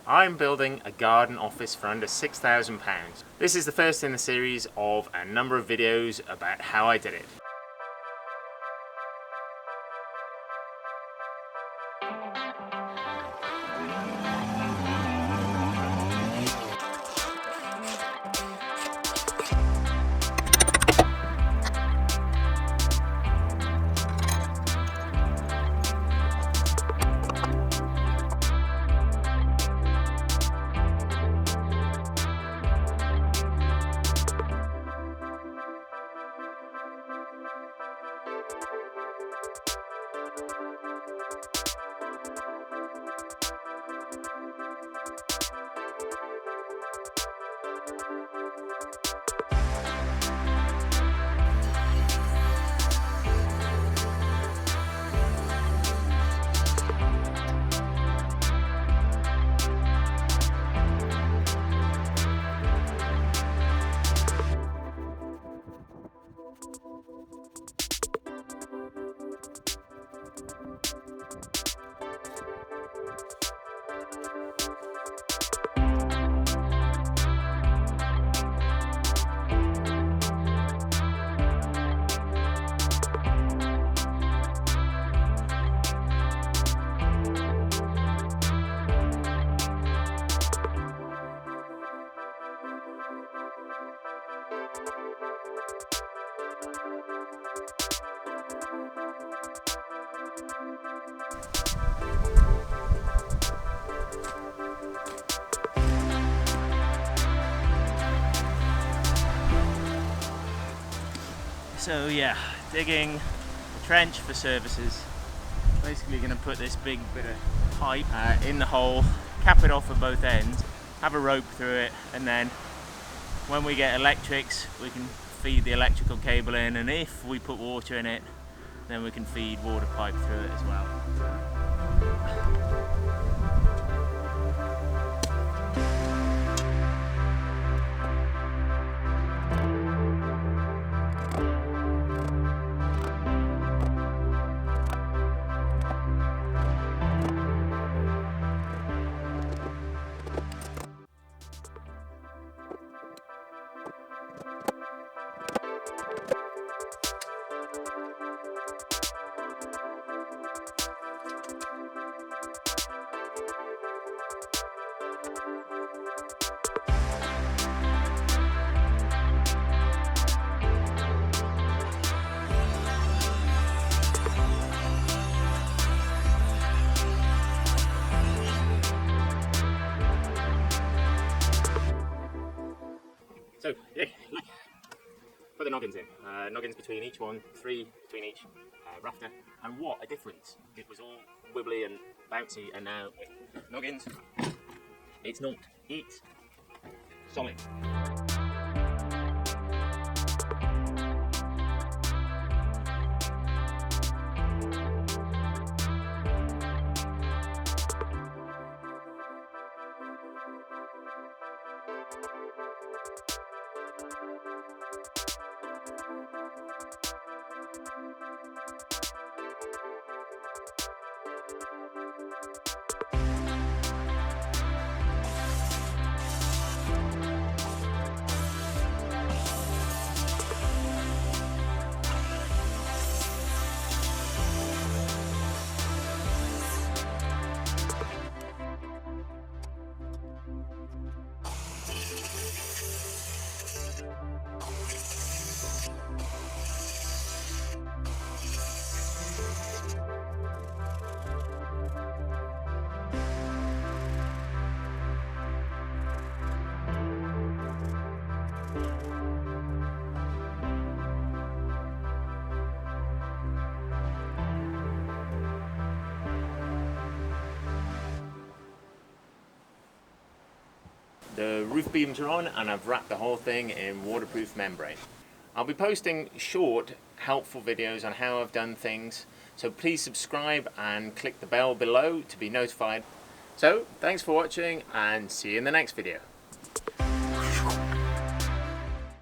I'm building a garden office for under £6,000. This is the first in the series of a number of videos about how I did it. So yeah, digging a trench for services. Basically going to put this big bit of pipe in the hole, cap it off at both ends, have a rope through it, and then when we get electrics we can feed the electrical cable in, and if we put water in it then we can feed water pipe through it as well. So, yeah, put the noggins in. Noggins between each one, 3 between each rafter. And what a difference. It was all wibbly and bouncy, and now with noggins, it's not. It's solid. The roof beams are on and I've wrapped the whole thing in waterproof membrane. I'll be posting short, helpful videos on how I've done things, so please subscribe and click the bell below to be notified. So, thanks for watching and see you in the next video.